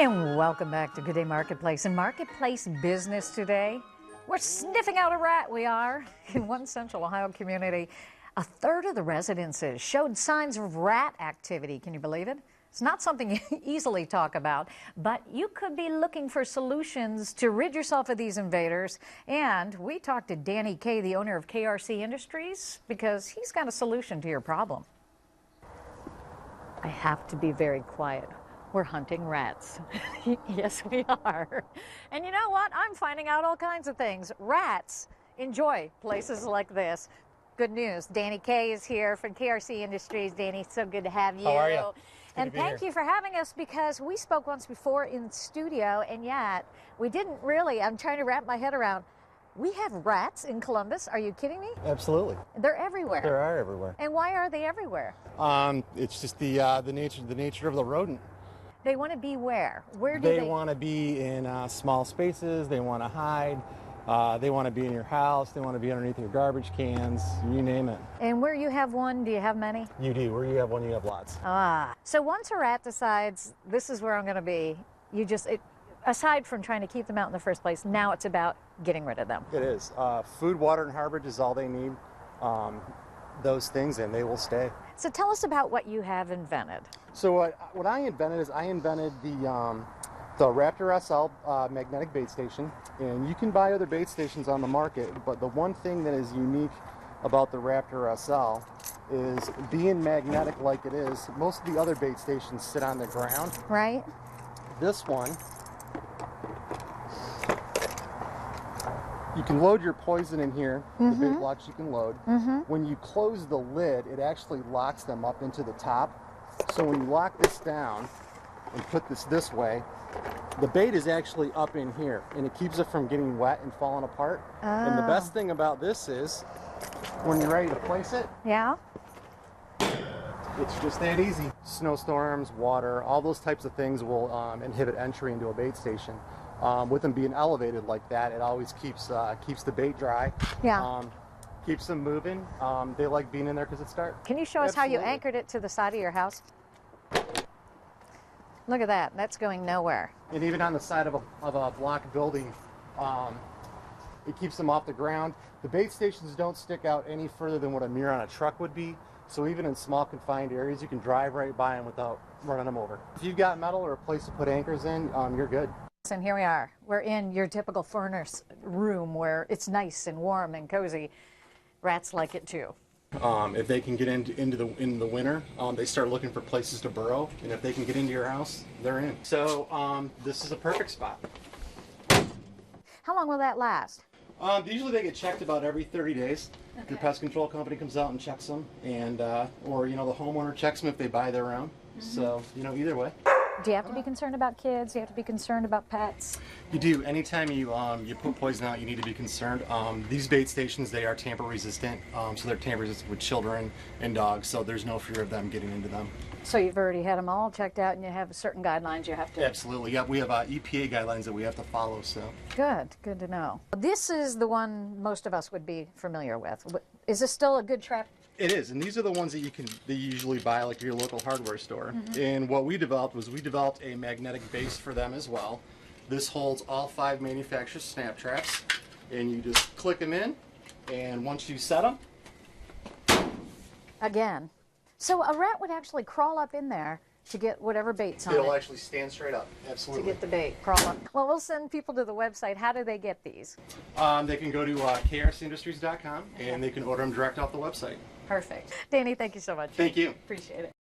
And welcome back to Good Day Marketplace. In Marketplace Business today, we're sniffing out a rat, we are. In one central Ohio community, a third of the residences showed signs of rat activity. Can you believe it? It's not something you easily talk about, but you could be looking for solutions to rid yourself of these invaders. And we talked to Danny Kay, the owner of KRC Industries, because he's got a solution to your problem. I have to be very quiet. We're hunting rats. Yes, we are. And you know what? I'm finding out all kinds of things. Rats enjoy places like this. Good news. Danny Kay is here from KRC Industries. Danny, so good to have you. How are you? And thank you for having us, because we spoke once before in studio, and yet we didn't really, I'm trying to wrap my head around, we have rats in Columbus. Are you kidding me? Absolutely. They're everywhere. They are everywhere. And why are they everywhere? It's just the nature of the rodent. They want to be where? Where do they want to be in small spaces. They want to hide. They want to be in your house. They want to be underneath your garbage cans. You name it. And where you have one, do you have many? You do. Where you have one, you have lots. So once a rat decides this is where I'm going to be, aside from trying to keep them out in the first place, now it's about getting rid of them. It is. Food, water, and harborage is all they need. Those things, and they will stay. So tell us about what you have invented. So what I invented is I invented the Raptor SL magnetic bait station, and you can buy other bait stations on the market, but the one thing that is unique about the Raptor SL is being magnetic like it is. Most of the other bait stations sit on the ground. Right. This one, you can load your poison in here, the bait blocks you can load. When you close the lid, it actually locks them up into the top. So when you lock this down and put this way, the bait is actually up in here, and it keeps it from getting wet and falling apart. And the best thing about this is, when you're ready to place it, it's just that easy. Snowstorms, water, all those types of things will inhibit entry into a bait station. With them being elevated like that, it always keeps the bait dry. Keeps them moving. They like being in there because it's dark. Can you show us how you anchored it to the side of your house? Look at that. That's going nowhere. And even on the side of a block building, it keeps them off the ground. The bait stations don't stick out any further than what a mirror on a truck would be. So even in small confined areas, you can drive right by them without running them over. If you've got metal or a place to put anchors in, you're good. And here we are. We're in your typical furnace room where it's nice and warm and cozy. Rats like it too. If they can get into the winter, they start looking for places to burrow, and if they can get into your house, they're in. So this is a perfect spot. How long will that last? Usually they get checked about every 30 days. Okay. Your pest control company comes out and checks them, and or the homeowner checks them if they buy their own. So either way. Do you have to be concerned about kids? Do you have to be concerned about pets? You do. Anytime you put poison out, you need to be concerned. These bait stations, they are tamper resistant, so they're tamper resistant with children and dogs, so there's no fear of them getting into them. So you've already had them all checked out, and you have certain guidelines you have to... Absolutely. Yeah, we have EPA guidelines that we have to follow, so... Good to know. This is the one most of us would be familiar with. Is this still a good trap? It is, and these are the ones that you usually buy like your local hardware store. And what we developed was we developed a magnetic base for them as well. This holds all 5 manufacturer snap traps, and you just click them in, and once you set them... Again. So a rat would actually crawl up in there to get whatever bait's on it. It'll actually stand straight up, absolutely. To get the bait, crawl up. Well, we'll send people to the website. How do they get these? They can go to krcindustries.com, and they can order them direct off the website. Perfect. Danny, thank you so much. Thank you. Appreciate it.